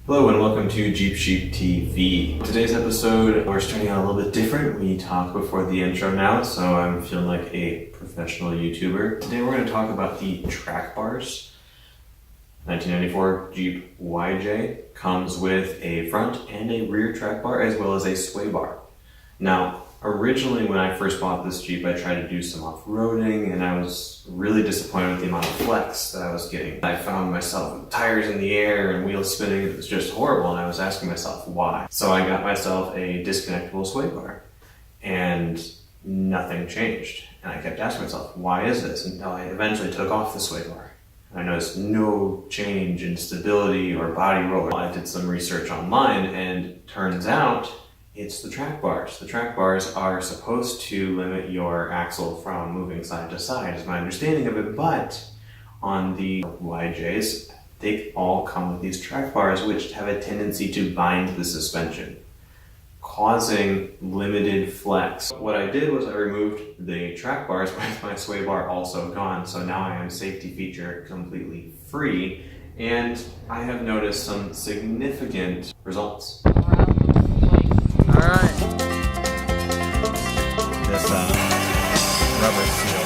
Hello and welcome to Jeep Sheep TV. Today's episode, we're starting out a little bit different. We talk before the intro now, so I'm feeling like a professional YouTuber. Today we're going to talk about the track bars. 1994 Jeep YJ comes with a front and a rear track bar as well as a sway bar. Now, originally when I first bought this Jeep, I tried to do some off-roading and I was really disappointed with the amount of flex that I was getting. I found myself with tires in the air and wheels spinning. It was just horrible and I was asking myself why. So I got myself a disconnectable sway bar and nothing changed. And I kept asking myself, why is this? Until I eventually took off the sway bar. I noticed no change in stability or body roll. I did some research online and turns out it's the track bars. The track bars are supposed to limit your axle from moving side to side, is my understanding of it, but on the YJs, they all come with these track bars which have a tendency to bind the suspension, causing limited flex. What I did was I removed the track bars with my sway bar also gone, so now I am safety feature completely free, and I have noticed some significant results. Alright. This rubber seal.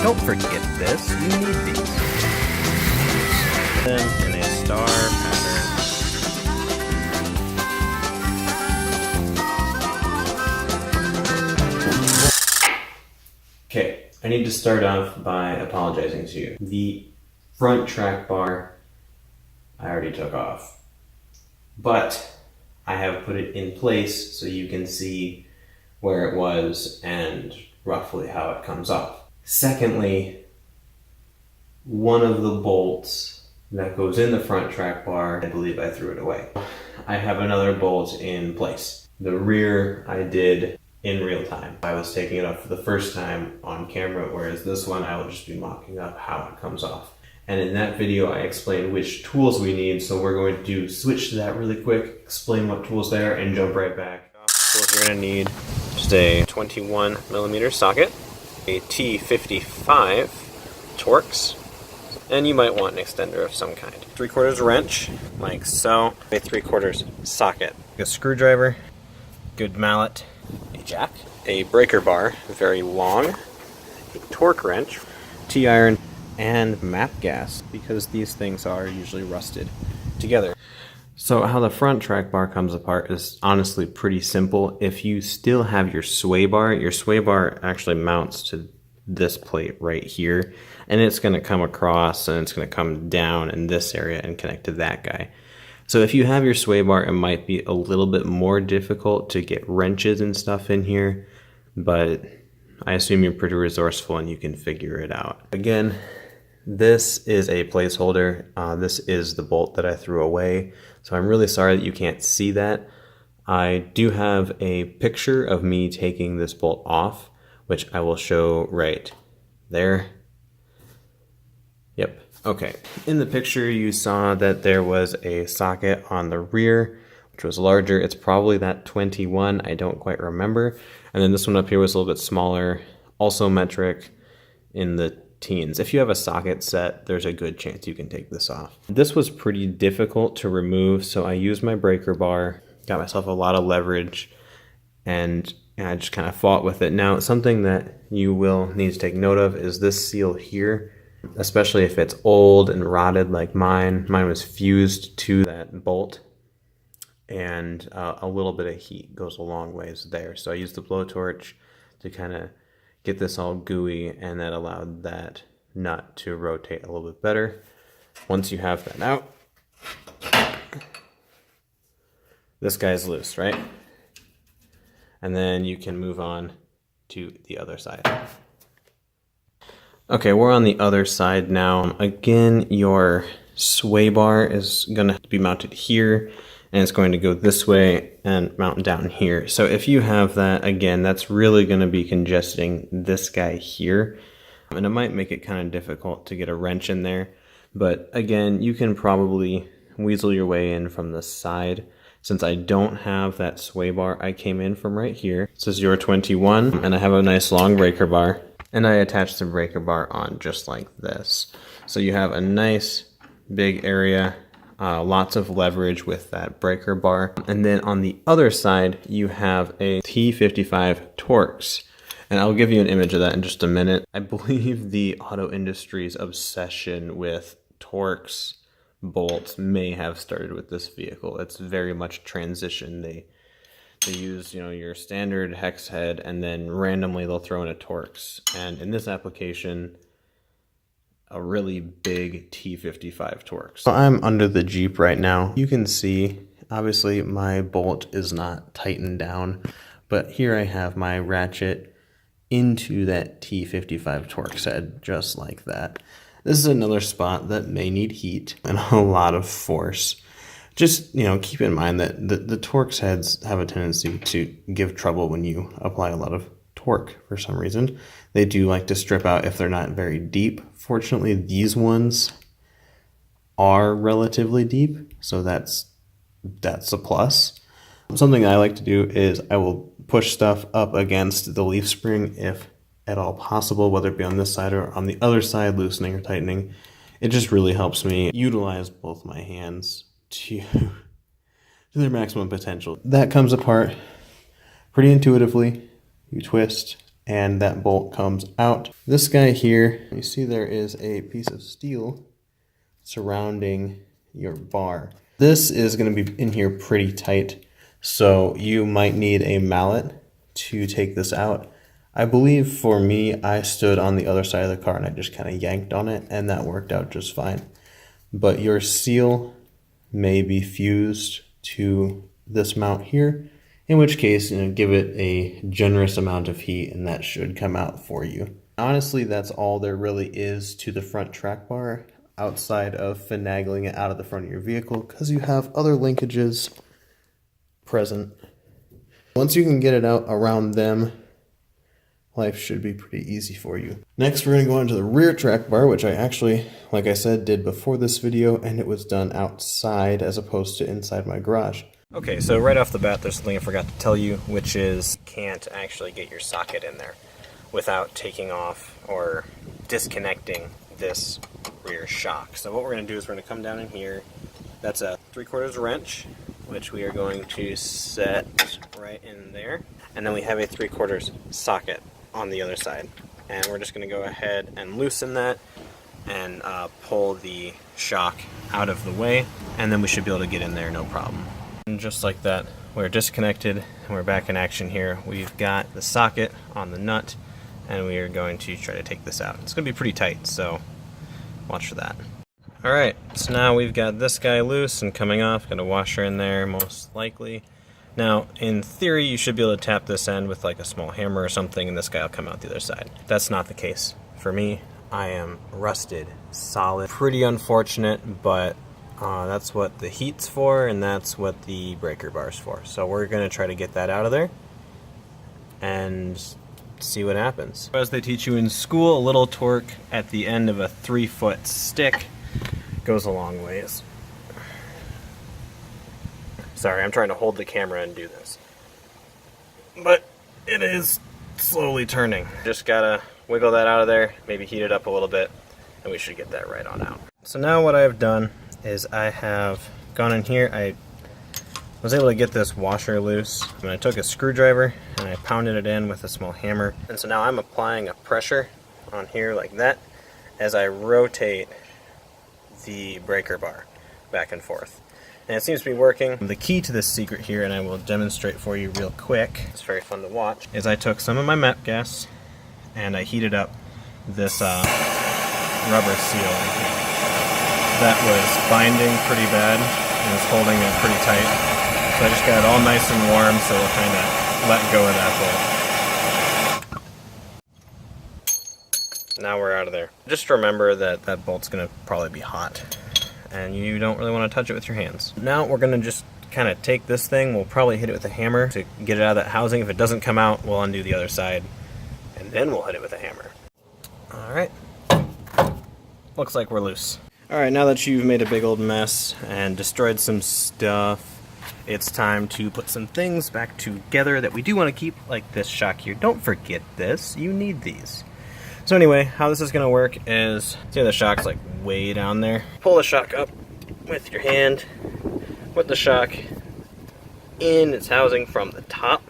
Don't forget this, you need these. Them in a star pattern. Okay, I need to start off by apologizing to you. The front track bar I already took off, but I have put it in place so you can see where it was and roughly how it comes off. Secondly, one of the bolts that goes in the front track bar, I believe I threw it away. I have another bolt in place. The rear I did in real time. I was taking it off for the first time on camera, whereas this one I will just be mocking up how it comes off. And in that video, I explained which tools we need, so we're going to switch to that really quick, explain what tools they are, and jump right back. Tools you're going to need just a 21mm socket, a T55 Torx, and you might want an extender of some kind. 3/4 wrench, like so, a 3/4 socket, a screwdriver, good mallet, a jack, a breaker bar, very long, a torque wrench, T-iron, and map gas, because these things are usually rusted together. So how the front track bar comes apart is honestly pretty simple. If you still have your sway bar actually mounts to this plate right here, and it's going to come across and it's going to come down in this area and connect to that guy. So if you have your sway bar, it might be a little bit more difficult to get wrenches and stuff in here, but I assume you're pretty resourceful and you can figure it out. Again, this is a placeholder. This is the bolt that I threw away, so I'm really sorry that you can't see that. I do have a picture of me taking this bolt off, which I will show right there. Yep, okay. In the picture you saw that there was a socket on the rear, which was larger. It's probably that 21, I don't quite remember. And then this one up here was a little bit smaller, also metric in the teens. If you have a socket set, there's a good chance you can take this off. This was pretty difficult to remove, so I used my breaker bar, got myself a lot of leverage, and I just kind of fought with it. Now, something that you will need to take note of is this seal here, especially if it's old and rotted like mine. Mine was fused to that bolt, and a little bit of heat goes a long ways there. So I used the blowtorch to kind of get this all gooey, and that allowed that nut to rotate a little bit better. Once you have that out, this guy's loose, right? And then you can move on to the other side. Okay, we're on the other side now. Again, your sway bar is gonna be mounted here, and it's going to go this way and mount down here. So if you have that, again, that's really going to be congesting this guy here, and it might make it kind of difficult to get a wrench in there. But again, you can probably weasel your way in from the side. Since I don't have that sway bar, I came in from right here. This is your 21, and I have a nice long breaker bar, and I attached the breaker bar on just like this. So you have a nice big area lots of leverage with that breaker bar. And then on the other side, you have a T55 Torx. And I'll give you an image of that in just a minute. I believe the auto industry's obsession with Torx bolts may have started with this vehicle. It's very much transition. They use, your standard hex head, and then randomly they'll throw in a Torx. And in this application, a really big T55 Torx. So I'm under the Jeep right now. You can see, obviously my bolt is not tightened down, but here I have my ratchet into that T55 Torx head, just like that. This is another spot that may need heat and a lot of force. Just, keep in mind that the Torx heads have a tendency to give trouble when you apply a lot of torque for some reason. They do like to strip out if they're not very deep. Fortunately, these ones are relatively deep, so that's a plus. Something I like to do is I will push stuff up against the leaf spring if at all possible, whether it be on this side or on the other side, loosening or tightening. It just really helps me utilize both my hands to their maximum potential. That comes apart pretty intuitively. You twist and that bolt comes out. This guy here, you see there is a piece of steel surrounding your bar. This is going to be in here pretty tight, so you might need a mallet to take this out. I believe for me, I stood on the other side of the car and I just kind of yanked on it, and that worked out just fine. But your seal may be fused to this mount here, in which case, give it a generous amount of heat and that should come out for you. Honestly, that's all there really is to the front track bar outside of finagling it out of the front of your vehicle, because you have other linkages present. Once you can get it out around them, life should be pretty easy for you. Next, we're going to go into the rear track bar, which I actually, like I said, did before this video, and it was done outside as opposed to inside my garage. Okay, so right off the bat, there's something I forgot to tell you, which is can't actually get your socket in there without taking off or disconnecting this rear shock. So what we're going to do is we're going to come down in here. That's a 3/4 wrench, which we are going to set right in there. And then we have a 3/4 socket on the other side. And we're just going to go ahead and loosen that and pull the shock out of the way. And then we should be able to get in there no problem. And just like that, we're disconnected and we're back in action here. We've got the socket on the nut and we are going to try to take this out. It's going to be pretty tight, so watch for that. Alright, so now we've got this guy loose and coming off. Got a washer in there, most likely. Now, in theory, you should be able to tap this end with like a small hammer or something, and this guy will come out the other side. That's not the case. For me, I am rusted solid. Pretty unfortunate, but that's what the heat's for, and that's what the breaker bar's for. So we're going to try to get that out of there and see what happens. As they teach you in school, a little torque at the end of a 3-foot stick goes a long ways. Sorry, I'm trying to hold the camera and do this. But it is slowly turning. Just gotta wiggle that out of there, maybe heat it up a little bit, and we should get that right on out. So now what I've done is I have gone in here. I was able to get this washer loose, and I took a screwdriver and I pounded it in with a small hammer. And so now I'm applying a pressure on here like that as I rotate the breaker bar back and forth. And it seems to be working. The key to this secret here, and I will demonstrate for you real quick, it's very fun to watch, is I took some of my MAP gas and I heated up this rubber seal right here. That was binding pretty bad and was holding it pretty tight. So I just got it all nice and warm, so we'll kind of let go of that bolt. Now we're out of there. Just remember that that bolt's going to probably be hot, and you don't really want to touch it with your hands. Now we're going to just kind of take this thing, we'll probably hit it with a hammer to get it out of that housing. If it doesn't come out, we'll undo the other side, and then we'll hit it with a hammer. Alright, looks like we're loose. Alright, now that you've made a big old mess and destroyed some stuff, it's time to put some things back together that we do want to keep, like this shock here. Don't forget this, you need these. So anyway, how this is going to work is, see the shock's like way down there. Pull the shock up with your hand, put the shock in its housing from the top,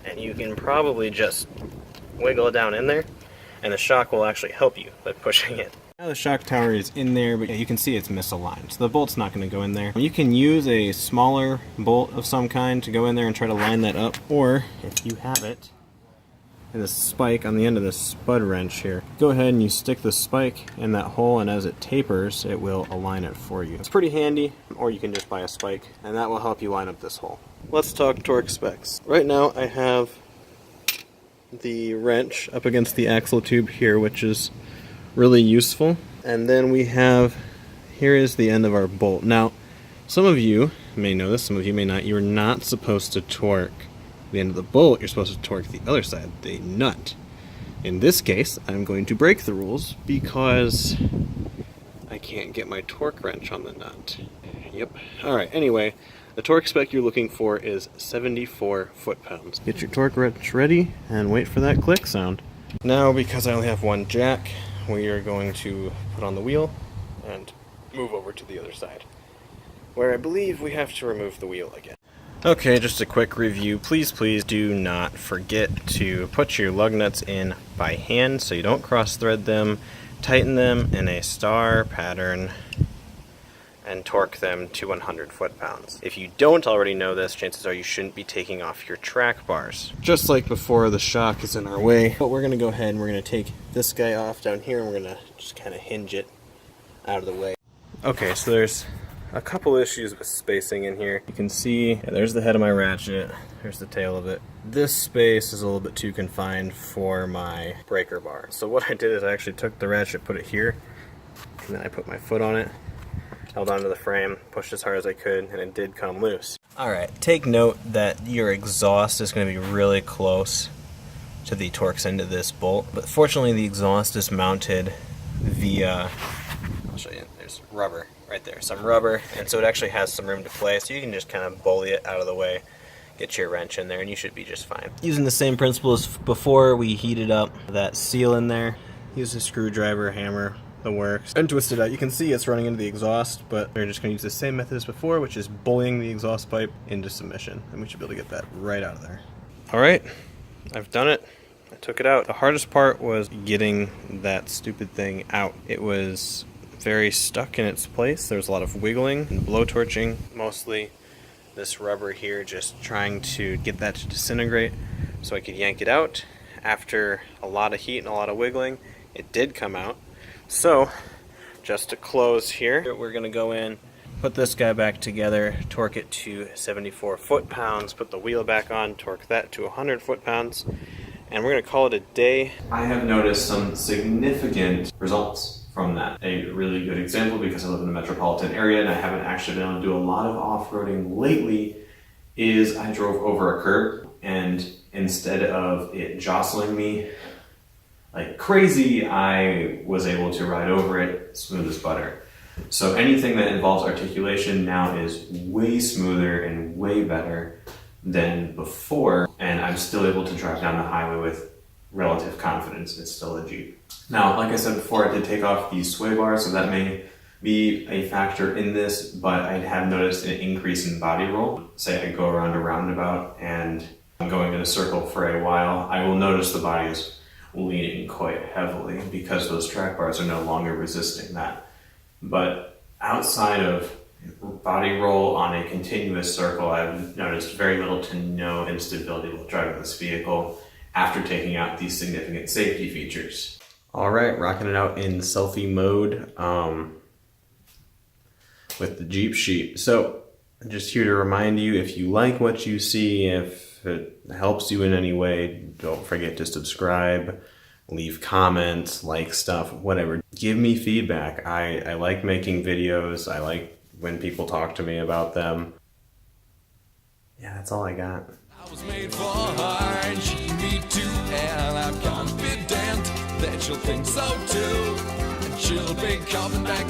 and you can probably just wiggle it down in there, and the shock will actually help you by pushing it. Now the shock tower is in there, but you can see it's misaligned, so the bolt's not going to go in there. You can use a smaller bolt of some kind to go in there and try to line that up, or if you have it, and the spike on the end of the spud wrench here, go ahead and you stick the spike in that hole, and as it tapers, it will align it for you. It's pretty handy, or you can just buy a spike, and that will help you line up this hole. Let's talk torque specs. Right now I have the wrench up against the axle tube here, which is really useful. And then we have, here is the end of our bolt. Now, some of you may know this, some of you may not. You're not supposed to torque the end of the bolt, you're supposed to torque the other side, the nut. In this case, I'm going to break the rules because I can't get my torque wrench on the nut. Yep. Alright, anyway, the torque spec you're looking for is 74 foot-pounds. Get your torque wrench ready and wait for that click sound. Now, because I only have one jack, we are going to put on the wheel and move over to the other side, where I believe we have to remove the wheel again. Okay, just a quick review. Please do not forget to put your lug nuts in by hand so you don't cross thread them. Tighten them in a star pattern and torque them to 100 foot-pounds. If you don't already know this, chances are you shouldn't be taking off your track bars. Just like before, the shock is in our way, but we're going to go ahead and we're going to take this guy off down here, and we're going to just kind of hinge it out of the way. Okay, so there's a couple issues with spacing in here. You can see, there's the head of my ratchet, there's the tail of it. This space is a little bit too confined for my breaker bar. So what I did is I actually took the ratchet, put it here, and then I put my foot on it, held onto the frame, pushed as hard as I could, and it did come loose. Alright, take note that your exhaust is going to be really close to the Torx end of this bolt, but fortunately the exhaust is mounted via, I'll show you, there's rubber right there, some rubber, and so it actually has some room to play, so you can just kind of bully it out of the way, get your wrench in there, and you should be just fine. Using the same principle as before, we heated up that seal in there, use a screwdriver, hammer, the works, and twist it out. You can see it's running into the exhaust, but we're just going to use the same method as before, which is bullying the exhaust pipe into submission, and we should be able to get that right out of there. Alright, I've done it. I took it out. The hardest part was getting that stupid thing out. It was very stuck in its place. There was a lot of wiggling and blowtorching, mostly this rubber here, just trying to get that to disintegrate so I could yank it out. After a lot of heat and a lot of wiggling, it did come out. So, just to close here, we're going to go in, put this guy back together, torque it to 74 foot-pounds, put the wheel back on, torque that to 100 foot-pounds, and we're going to call it a day. I have noticed some significant results from that. A really good example, because I live in a metropolitan area and I haven't actually been able to do a lot of off-roading lately, is I drove over a curb, and instead of it jostling me like crazy, I was able to ride over it smooth as butter. So anything that involves articulation now is way smoother and way better than before, and I'm still able to drive down the highway with relative confidence. It's still a Jeep. Now, like I said before, I did take off the sway bars, so that may be a factor in this, but I have noticed an increase in body roll. Say I go around a roundabout and I'm going in a circle for a while, I will notice the body is leaning quite heavily because those track bars are no longer resisting that. But outside of body roll on a continuous circle, I've noticed very little to no instability while driving this vehicle after taking out these significant safety features. Alright, rocking it out in selfie mode with the Jeep sheet. So, just here to remind you, if you like what you see, if it helps you in any way, don't forget to subscribe, leave comments, like stuff, whatever. Give me feedback. I like making videos. I like when people talk to me about them. Yeah, that's all I got. I was made for her and she me too, and I'm confident that she'll think so too, and she'll be coming back.